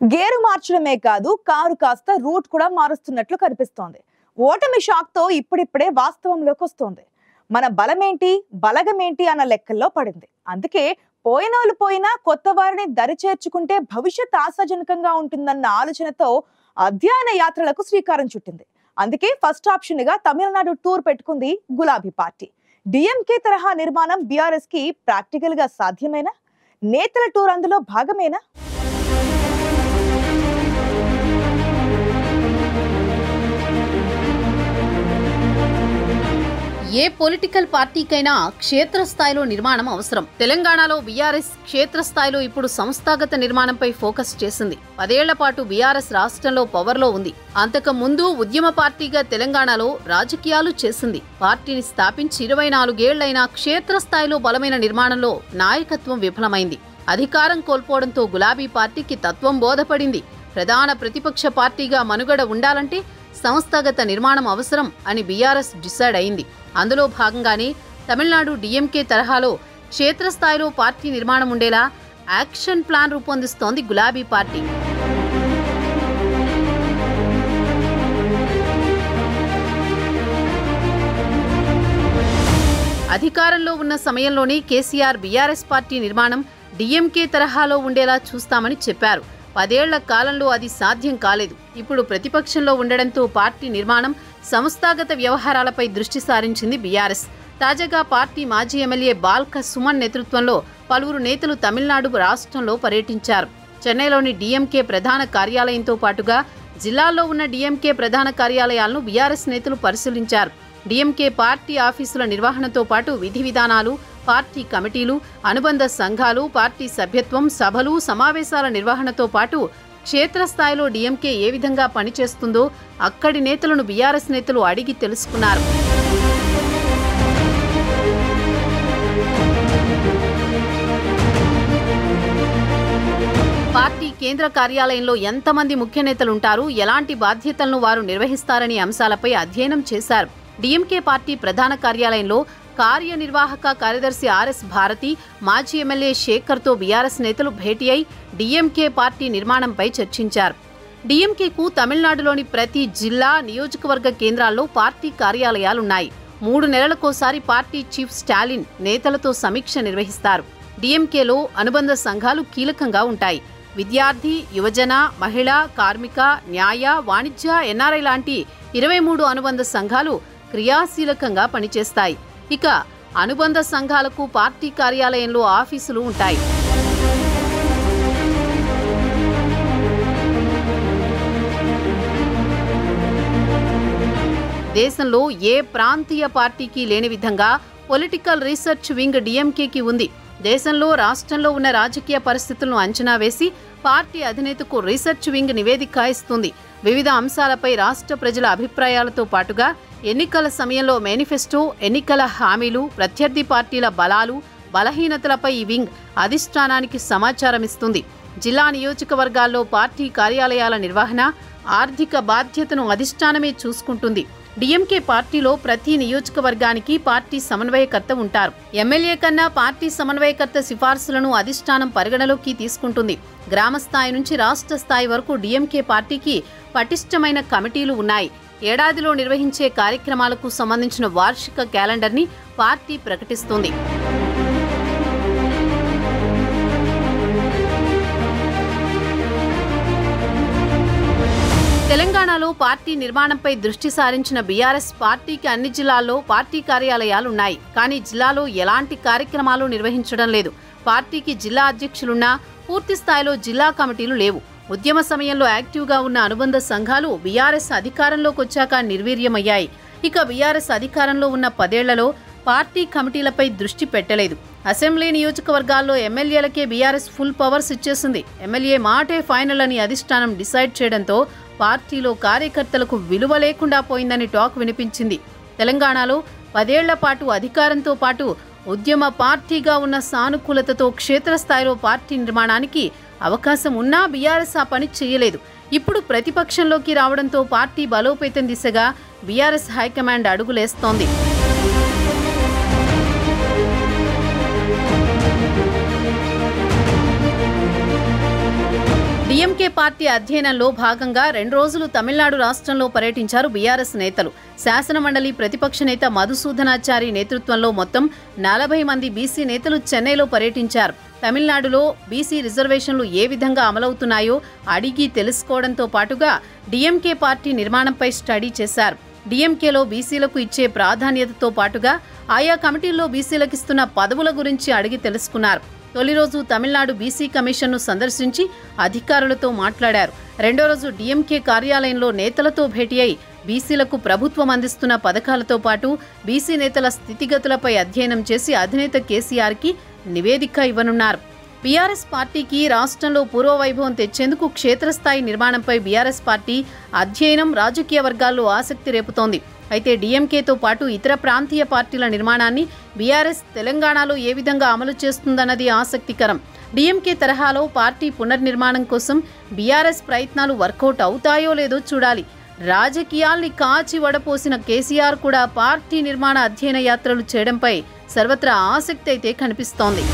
Gear మార్చడమే కాదు car కాస్త రూట్ కూడా మారుస్తున్నట్లు కనిపిస్తోంది. ఓటమి షాక్ తో ఇప్పుడిప్పుడే వాస్తవంలోకి వస్తోంది. మన బలమేంటి బలగమేంటి అన్న లెక్కల్లో పడింది. అందుకే పోయినోళ్ళు పోయినా కొత్త వారిని దరి చేర్చుకుంటే భవిష్యత్ ఆశాజనకంగా ఉంటుందన్న ఆలోచనతో అధ్యయన యాత్రలకు శ్రీకారం చుట్టింది. అందుకే ఫస్ట్ ఆప్షన్ గా తమిళనాడు టూర్ పెట్టుకుంది గులాబీ పార్టీ. డిఎంకే తరహా నిర్మాణం బీఆర్ఎస్ కి ప్రాక్టికల్ గా సాధ్యమేనా? నేతల టూర్ అందులో భాగమేనా? ఏ పొలిటికల్ పార్టీకైనా క్షేత్రస్థాయిలో నిర్మాణం అవసరం. తెలంగాణలో బీఆర్ఎస్ క్షేత్రస్థాయిలో ఇప్పుడు సంస్థాగత నిర్మాణంపై ఫోకస్ చేసింది. 10 ఏళ్ల పాటు బీఆర్ఎస్ రాష్ట్రంలో పవర్లో ఉంది. అంతకు ముందు ఉద్యమ పార్టీగా తెలంగాణలో రాజకీయాలు చేసింది. పార్టీని స్థాపించి 24 ఏళ్లైనా క్షేత్రస్థాయిలో బలమైన నిర్మాణంలో నాయకత్వం విఫలమైంది. అధికారం కోల్పోవడంతో గులాబీ పార్టీకి తత్వం బోధపడింది. ప్రధాన ప్రతిపక్ష పార్టీగా మనుగడ ఉండాలంటే సంస్థాగత నిర్మాణం అవసరం అని బీఆర్ఎస్ డిసైడ్ అయింది. అందులో భాగంగానే తమిళనాడు డిఎంకే తరహాలో క్షేత్రస్థాయిలో పార్టీ నిర్మాణం ఉండేలా యాక్షన్ ప్లాన్ రూపొందిస్తోంది గులాబీ పార్టీ. అధికారంలో ఉన్న సమయంలోనే కేసీఆర్ బీఆర్ఎస్ పార్టీ నిర్మాణం డిఎంకే తరహాలో ఉండేలా చూస్తామని చెప్పారు. 10 ఏళ్ల కాలంలో అది సాధ్యం కాలేదు. ఇప్పుడు ప్రతిపక్షంలో ఉండడంతో పార్టీ నిర్మాణం సంస్థాగత వ్యవహారాలపై దృష్టి సారించింది బీఆర్ఎస్. తాజాగా పార్టీ మాజీ ఎమ్మెల్యే బాల్క సుమన్ నేతృత్వంలో పలువురు నేతలు తమిళనాడు రాష్ట్రంలో పర్యటించారు. చెన్నైలోని డిఎంకే ప్రధాన కార్యాలయంతో పాటుగా జిల్లాల్లో ఉన్న డిఎంకే ప్రధాన కార్యాలయాలను బీఆర్ఎస్ నేతలు పరిశీలించారు. డిఎంకే పార్టీ ఆఫీసుల నిర్వహణతో పాటు విధి విధానాలు, పార్టీ కమిటీలు, అనుబంధ సంఘాలు, పార్టీ సభ్యత్వం, సభలు, సమావేశాల నిర్వహణతో పాటు క్షేత్రస్థాయిలో డిఎంకే ఏ విధంగా పనిచేస్తుందో అక్కడి నేతలను బీఆర్ఎస్ నేతలు అడిగి తెలుసుకున్నారు. పార్టీ కేంద్ర కార్యాలయంలో ఎంతమంది ముఖ్య నేతలుంటారు, ఎలాంటి బాధ్యతలను వారు నిర్వహిస్తారనే అంశాలపై అధ్యయనం చేశారు. డిఎంకే పార్టీ ప్రధాన కార్యాలయంలో కార్యనిర్వాహక కార్యదర్శి ఆర్ఎస్ భారతి, మాజీ ఎమ్మెల్యే శేఖర్తో బీఆర్ఎస్ నేతలు భేటీ అయి డిఎంకే పార్టీ నిర్మాణంపై చర్చించారు. డిఎంకేకు తమిళనాడులోని ప్రతి జిల్లా, నియోజకవర్గ కేంద్రాల్లో పార్టీ కార్యాలయాలున్నాయి. 3 నెలలకోసారి పార్టీ చీఫ్ స్టాలిన్ నేతలతో సమీక్ష నిర్వహిస్తారు. డిఎంకేలో అనుబంధ సంఘాలు కీలకంగా ఉంటాయి. విద్యార్థి, యువజన, మహిళా, కార్మిక, న్యాయ, వాణిజ్య, ఎన్ఆర్ఐ లాంటి 23 అనుబంధ సంఘాలు క్రియాశీలకంగా పనిచేస్తాయి. ఇక అనుబంధ సంఘాలకు పార్టీ కార్యాలయంలో ఆఫీసులు ఉంటాయి. దేశంలో ఏ ప్రాంతీయ పార్టీకి లేని విధంగా పొలిటికల్ రీసెర్చ్ వింగ్ డిఎంకేకి ఉంది. దేశంలో, రాష్ట్రంలో ఉన్న రాజకీయ పరిస్థితులను అంచనా వేసి పార్టీ అధినేతకు రీసెర్చ్ వింగ్ నివేదిక ఇస్తుంది. వివిధ అంశాలపై రాష్ట్ర ప్రజల అభిప్రాయాలతో పాటుగా ఎన్నికల సమయంలో మేనిఫెస్టో, ఎన్నికల హామీలు, ప్రత్యర్థి పార్టీల బలాలు, బలహీనతలపై ఈ వింగ్ అధిష్టానానికి సమాచారం ఇస్తుంది. జిల్లా, నియోజకవర్గాల్లో పార్టీ కార్యాలయాల నిర్వహణ, ఆర్థిక బాధ్యతను అధిష్టానమే చూసుకుంటుంది. డిఎంకే పార్టీలో ప్రతి నియోజకవర్గానికి పార్టీ సమన్వయకర్త ఉంటారు. ఎమ్మెల్యే కన్నా పార్టీ సమన్వయకర్త సిఫార్సులను అధిష్టానం పరిగణలోకి తీసుకుంటుంది. గ్రామ స్థాయి నుంచి రాష్ట్ర స్థాయి వరకు డిఎంకే పార్టీకి పటిష్టమైన కమిటీలు ఉన్నాయి. ఏడాదిలో నిర్వహించే కార్యక్రమాలకు సంబంధించిన వార్షిక క్యాలెండర్ని పార్టీ ప్రకటిస్తుంది. తెలంగాణలో పార్టీ నిర్మాణంపై దృష్టి సారించిన బీఆర్ఎస్ పార్టీకి అన్ని జిల్లాల్లో పార్టీ కార్యాలయాలున్నాయి. కానీ జిల్లాలో ఎలాంటి కార్యక్రమాలు నిర్వహించడం లేదు. పార్టీకి జిల్లా అధ్యక్షులున్నా పూర్తి స్థాయిలో జిల్లా కమిటీలు లేవు. ఉద్యమ సమయంలో యాక్టివ్గా ఉన్న అనుబంధ సంఘాలు బీఆర్ఎస్ అధికారంలోకి వచ్చాక నిర్వీర్యమయ్యాయి. ఇక బీఆర్ఎస్ అధికారంలో ఉన్న 10 ఏళ్లలో పార్టీ కమిటీలపై దృష్టి పెట్టలేదు. అసెంబ్లీ నియోజకవర్గాల్లో ఎమ్మెల్యేలకే బీఆర్ఎస్ ఫుల్ పవర్స్ ఇచ్చేసింది. ఎమ్మెల్యే మాటే ఫైనల్ అని అధిష్టానం డిసైడ్ చేయడంతో పార్టీలో కార్యకర్తలకు విలువ లేకుండా పోయిందని టాక్ వినిపించింది. తెలంగాణలో 10 ఏళ్ల పాటు అధికారంతో పాటు ఉద్యమ పార్టీగా ఉన్న సానుకూలతతో క్షేత్రస్థాయిలో పార్టీ నిర్మాణానికి అవకాశం ఉన్నా బీఆర్ఎస్ ఆ పని చేయలేదు. ఇప్పుడు ప్రతిపక్షంలోకి రావడంతో పార్టీ బలోపేతం దిశగా బీఆర్ఎస్ హైకమాండ్ అడుగులేస్తోంది. డీఎంకే పార్టీ అధ్యయనంలో భాగంగా 2 రోజులు తమిళనాడు రాష్ట్రంలో పర్యటించారు బీఆర్ఎస్ నేతలు. శాసనమండలి ప్రతిపక్ష నేత మధుసూదనాచారి నేతృత్వంలో మొత్తం 40 మంది బీసీ నేతలు చెన్నైలో పర్యటించారు. తమిళనాడులో బీసీ రిజర్వేషన్లు ఏ విధంగా అమలవుతున్నాయో అడిగి తెలుసుకోవడంతో పాటుగా డీఎంకే పార్టీ నిర్మాణంపై స్టడీ చేశారు. డీఎంకేలో బీసీలకు ఇచ్చే ప్రాధాన్యతతో పాటుగా ఆయా కమిటీల్లో బీసీలకు ఇస్తున్న పదవుల గురించి అడిగి తెలుసుకున్నారు. తొలి రోజు తమిళనాడు బీసీ కమిషన్ను సందర్శించి అధికారులతో మాట్లాడారు. రెండో రోజు డీఎంకే కార్యాలయంలో నేతలతో భేటీ అయి బీసీలకు ప్రభుత్వం అందిస్తున్న పథకాలతో పాటు బీసీ నేతల స్థితిగతులపై అధ్యయనం చేసి అధినేత కేసీఆర్కి నివేదిక ఇవ్వనున్నారు. బీఆర్ఎస్ పార్టీకి రాష్ట్రంలో పూర్వవైభవం తెచ్చేందుకు క్షేత్రస్థాయి నిర్మాణంపై బీఆర్ఎస్ పార్టీ అధ్యయనం రాజకీయ వర్గాల్లో ఆసక్తి రేపుతోంది. అయితే డీఎంకేతో పాటు ఇతర ప్రాంతీయ పార్టీల నిర్మాణాన్ని బీఆర్ఎస్ తెలంగాణలో ఏ విధంగా అమలు చేస్తుందన్నది ఆసక్తికరం. డీఎంకే తరహాలో పార్టీ పునర్నిర్మాణం కోసం బీఆర్ఎస్ ప్రయత్నాలు వర్కౌట్ అవుతాయో లేదో చూడాలి. రాజకీయాల్ని కాచి వడపోసిన కేసీఆర్ కూడా పార్టీ నిర్మాణ అధ్యయన యాత్రలు చేయడంపై సర్వత్రా ఆసక్తి అయితే కనిపిస్తోంది.